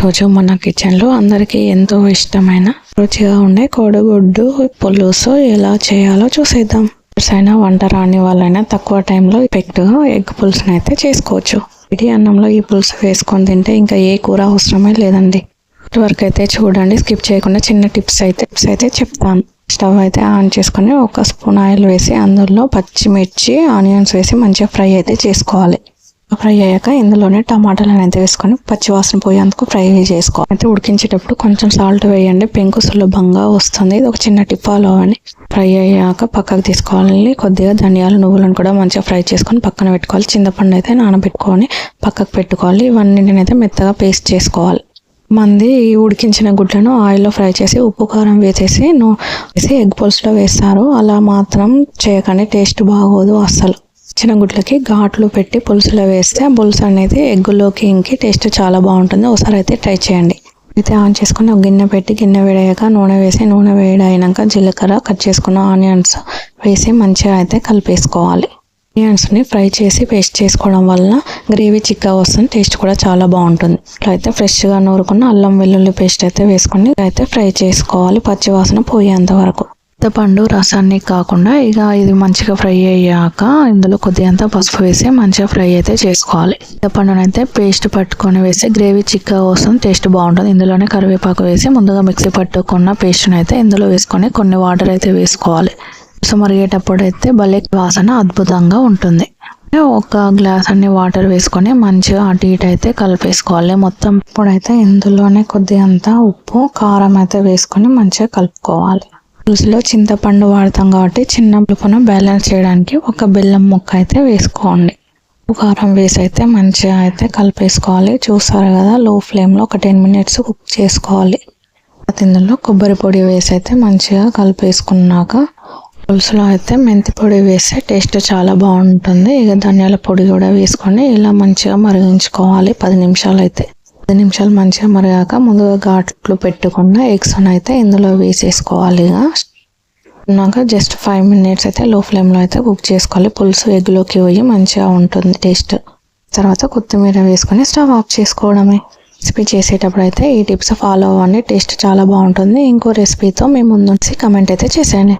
ఈరోజు మన కిచెన్లో అందరికీ ఎంతో ఇష్టమైన రుచిగా ఉండే కోడిగుడ్డు పులుసు ఎలా చేయాలో చూసేద్దాం. అయినా వంట రాని వాళ్ళైనా తక్కువ టైంలో ఎఫెక్ట్గా ఎగ్ పులుసుని అయితే చేసుకోవచ్చు. ఇడి అన్నంలో ఈ పులుసు వేసుకొని తింటే ఇంకా ఏ కూర అవసరమే లేదండి. ఇటువరకు అయితే చూడండి, స్కిప్ చేయకుండా చిన్న టిప్స్ అయితే చెప్తాను. స్టవ్ అయితే ఆన్ చేసుకొని 1 స్పూన్ ఆయిల్ వేసి అందులో పచ్చిమిర్చి ఆనియన్స్ వేసి మంచిగా ఫ్రై అయితే చేసుకోవాలి. ఫ్రై అయ్యాక ఇందులోనే టమాటాలను అయితే వేసుకొని పచ్చివాసన పోయేందుకు ఫ్రై చేసుకోవాలి. అయితే ఉడికించేటప్పుడు కొంచెం సాల్ట్ వేయండి, పెంకు సులభంగా వస్తుంది. ఇది ఒక చిన్న టిప్ ఫాలో అని. ఫ్రై అయ్యాక పక్కకు తీసుకోవాలి. కొద్దిగా ధనియాలు నువ్వులను కూడా మంచిగా ఫ్రై చేసుకొని పక్కన పెట్టుకోవాలి. చింతపండు అయితే నానబెట్టుకొని పక్కకు పెట్టుకోవాలి. ఇవన్నింటిని అయితే మెత్తగా పేస్ట్ చేసుకోవాలి. మంది ఉడికించిన గుడ్లను ఆయిల్లో ఫ్రై చేసి ఉప్పు కారం వేసేసి ఎగ్ పులుసులో వేస్తారు. అలా మాత్రం చేయకండి, టేస్ట్ బాగోదు అస్సలు. చిన్న గుడ్లకి ఘాట్లు పెట్టి పులుసులో వేస్తే పులుసు అనేది ఎగ్గులోకి ఇంకి టేస్ట్ చాలా బాగుంటుంది. ఒకసారి అయితే ట్రై చేయండి. అయితే ఆన్ చేసుకుని ఒక గిన్నె పెట్టి గిన్నె వేడయ్యాక నూనె వేసి నూనె వేడైనాక జీలకర్ర కట్ చేసుకున్న ఆనియన్స్ వేసి మంచిగా అయితే కలిపేసుకోవాలి. ఆనియన్స్ని ఫ్రై చేసి పేస్ట్ చేసుకోవడం వల్ల గ్రేవీ చిక్కగా వస్తుంది, టేస్ట్ కూడా చాలా బాగుంటుంది. ఇట్లా అయితే ఫ్రెష్గా నూరుకున్న అల్లం వెల్లుల్లి పేస్ట్ అయితే వేసుకొని అయితే ఫ్రై చేసుకోవాలి పచ్చివాసన పోయేంత వరకు. చింతపండు రసాన్ని కాకుండా ఇక ఇది మంచిగా ఫ్రై అయ్యాక ఇందులో కొద్దిగంత పసుపు వేసి మంచిగా ఫ్రై అయితే చేసుకోవాలి. చింతపండుని అయితే పేస్ట్ పట్టుకొని వేసి గ్రేవీ చిక్కగా వస్తుంది, టేస్ట్ బాగుంటుంది. ఇందులోనే కరివేపాకు వేసి ముందుగా మిక్సీ పట్టుకున్న పేస్ట్ని అయితే ఇందులో వేసుకొని కొన్ని వాటర్ అయితే వేసుకోవాలి. సో మరిగేటప్పుడు అయితే భలే వాసన అద్భుతంగా ఉంటుంది. 1 గ్లాస్ అన్ని వాటర్ వేసుకొని మంచిగా అటు ఇటు అయితే కలిపేసుకోవాలి మొత్తం. ఇప్పుడైతే ఇందులోనే కొద్దిగంత ఉప్పు కారం అయితే వేసుకొని మంచిగా కలుపుకోవాలి. పులుసులో చింతపండు వాడతాం కాబట్టి చిన్న పులుపును బ్యాలెన్స్ చేయడానికి 1 బెల్లం ముక్క అయితే వేసుకోండి. కారం వేసి అయితే మంచిగా అయితే కలిపేసుకోవాలి. చూసారు కదా, లో ఫ్లేమ్లో ఒక 10 మినిట్స్ కుక్ చేసుకోవాలి. ఇందులో కొబ్బరి పొడి వేసి అయితే మంచిగా కలిపేసుకున్నాక పులుసులో అయితే మెంతి పొడి వేస్తే టేస్ట్ చాలా బాగుంటుంది. ఇక ధనియాల పొడి కూడా వేసుకొని ఇలా మంచిగా మరిగించుకోవాలి 10 నిమిషాలు అయితే. 10 నిమిషాలు మంచిగా మరిగాక ముందుగా ఘాట్లు పెట్టుకున్న ఎగ్స్ అయితే ఇందులో వేసేసుకోవాలి. ఇక జస్ట్ 5 మినిట్స్ అయితే లో ఫ్లేమ్లో అయితే కుక్ చేసుకోవాలి. పులుసు ఎగ్లోకి పోయి మంచిగా ఉంటుంది టేస్ట్. తర్వాత కొత్తిమీర వేసుకొని స్టవ్ ఆఫ్ చేసుకోవడమే. రెసిపీ చేసేటప్పుడు అయితే ఈ టిప్స్ ఫాలో అవ్వండి, టేస్ట్ చాలా బాగుంటుంది. ఇంకో రెసిపీతో మేము ముందు కమెంట్ అయితే చేసేయండి.